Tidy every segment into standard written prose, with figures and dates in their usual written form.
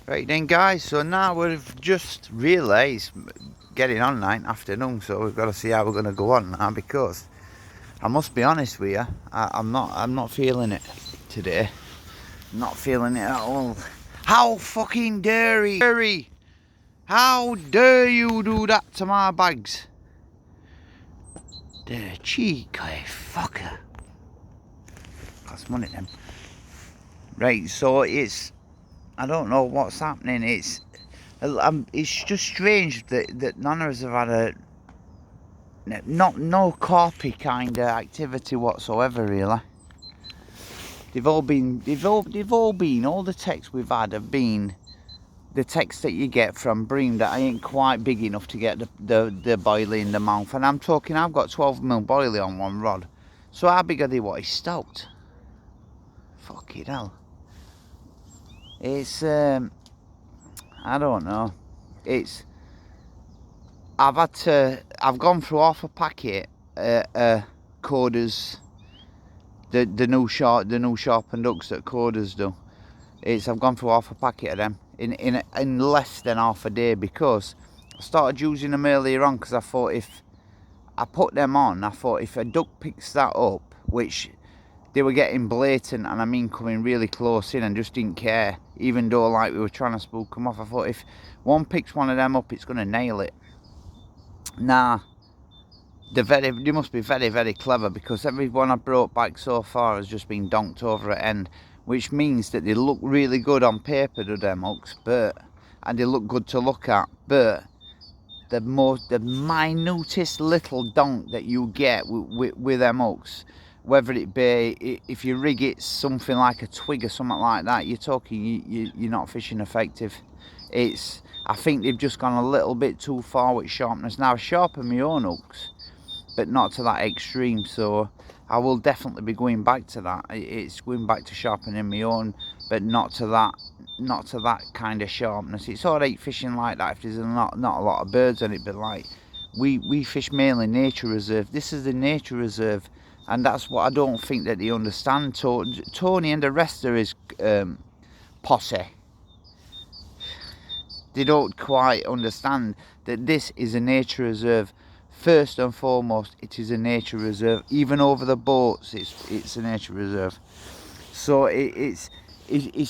Right then guys, so now we've just realised getting on 9 afternoon, so we've got to see how we're going to go on now, because I must be honest with you, I'm not feeling it today. Not feeling it at all. How fucking dare how dare you do that to my bags? The cheeky fucker. Cost money then. Right, so I don't know what's happening. It's just strange that none of us have had no copy kind of activity whatsoever, really. All the texts we've had have been the text that you get from Bream that I ain't quite big enough to get the boilie in the mouth. And I'm talking, I've got 12mm boilie on one rod. So how big are they what he's stoked? Fucking hell. It's, I don't know. I've gone through half a packet, Corders, the new sharpened hooks that Corders do. I've gone through half a packet of them in less than half a day, because I started using them earlier on, because I thought if I put them on, I thought if a duck picks that up, which they were getting blatant, and I mean coming really close in, and just didn't care, even though like we were trying to spook them off, I thought if one picks one of them up, it's going to nail it. Nah, they must be very, very clever, because every one I've brought back so far has just been donked over at end, which means that they look really good on paper, do them hooks, and they look good to look at, but the minutest little donk that you get with them hooks, whether it be, if you rig it something like a twig or something like that, you're talking, you're not fishing effective. I think they've just gone a little bit too far with sharpness. Now I sharpen my own hooks, but not to that extreme, so I will definitely be going back to that. It's going back to sharpening my own, but not to that kind of sharpness. It's alright fishing like that if there's not a lot of birds on it, but like we fish mainly nature reserve. This is the nature reserve, and that's what I don't think that they understand. Tony and the rest of his posse, they don't quite understand that this is a nature reserve. First and foremost, it is a nature reserve. Even over the boats, it's a nature reserve. So it's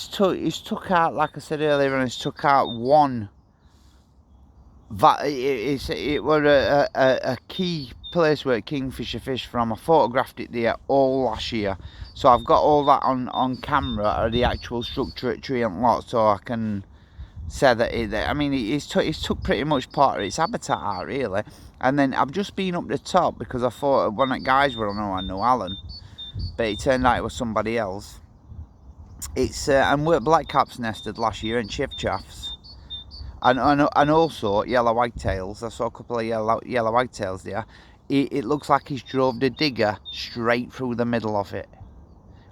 took out, like I said earlier, and it's took out one. It was a key place where Kingfisher fish from. I photographed it there all last year, so I've got all that on camera, or the actual structure at Tree and Lot, so I can said that it's took pretty much part of its habitat out, really. And then I've just been up the top, because I thought one of the guys were on, I know Alan, but it turned out it was somebody else. And where blackcaps nested last year, and chiffchaffs, and also yellow wagtails. I saw a couple of yellow wagtails there. It looks like he's drove the digger straight through the middle of it.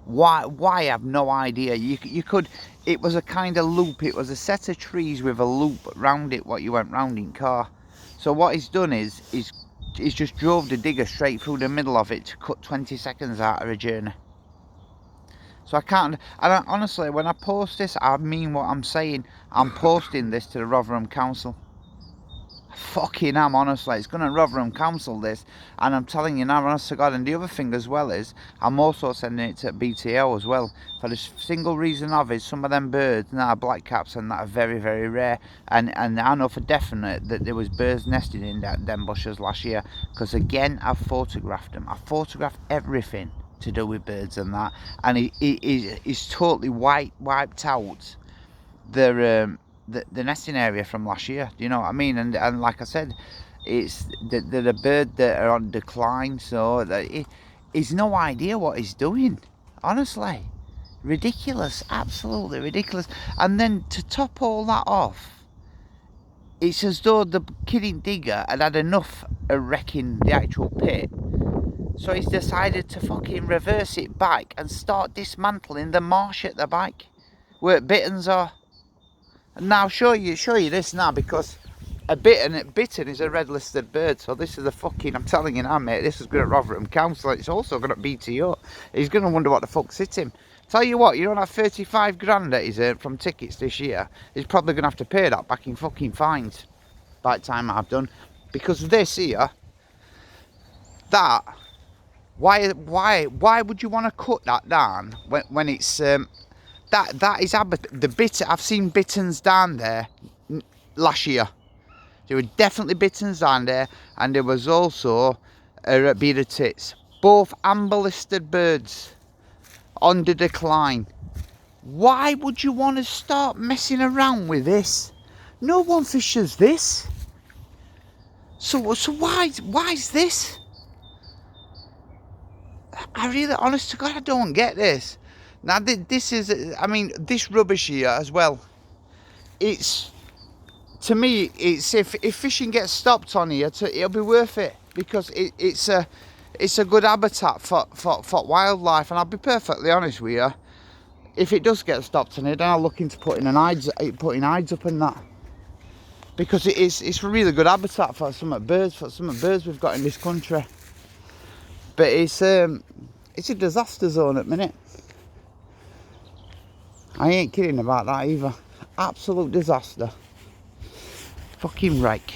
Why I have no idea. You could, it was a kind of loop, it was a set of trees with a loop round it, what you went round in car. So what he's done is he's just drove the digger straight through the middle of it to cut 20 seconds out of a journey. So I can't, and honestly, when I post this, I mean what I'm saying. I'm posting this to the Rotherham Council. Fucking am, honestly. It's going to Rotherham Council, this, and I'm telling you now, honest to God. And the other thing as well is, I'm also sending it to BTO as well, for the single reason of is some of them birds now, blackcaps and that, are very, very rare, and I know for definite that there was birds nesting in them bushes last year, because again, I've photographed them. I photographed everything to do with birds and that, and he's totally wiped out their the nesting area from last year. Do you know what I mean? And like I said, it's the bird that are on decline, so that he's no idea what he's doing. Honestly, ridiculous, absolutely ridiculous. And then to top all that off, it's as though the kidding digger had enough of wrecking the actual pit, so he's decided to fucking reverse it back and start dismantling the marsh at the back where bitterns are. And now show you this now, because a bittern is a red listed bird, so this is a fucking, I'm telling you now, mate, this is going to Rotherham Council. It's also going to BTO. He's going to wonder what the fuck's hit him. Tell you what, you know that 35 grand that he's earned from tickets this year, he's probably going to have to pay that back in fucking fines by the time I've done. Because this here, that, why would you want to cut that down when it's, that is the bittern. I've seen bitterns down there last year. There were definitely bitterns down there, and there was also bearded tits. Both amber-listed birds on the decline. Why would you want to start messing around with this? No one fishes this. So why is this? I really, honest to God, I don't get this. Now this is, I mean, this rubbish here as well. It's, to me, it's if fishing gets stopped on here, it'll be worth it, because it's a good habitat for wildlife. And I'll be perfectly honest with you, if it does get stopped on here, then I'll look into putting hides up in that, because it's a really good habitat for some of the birds we've got in this country. But it's a disaster zone at the minute. I ain't kidding about that either. Absolute disaster. Fucking wreck.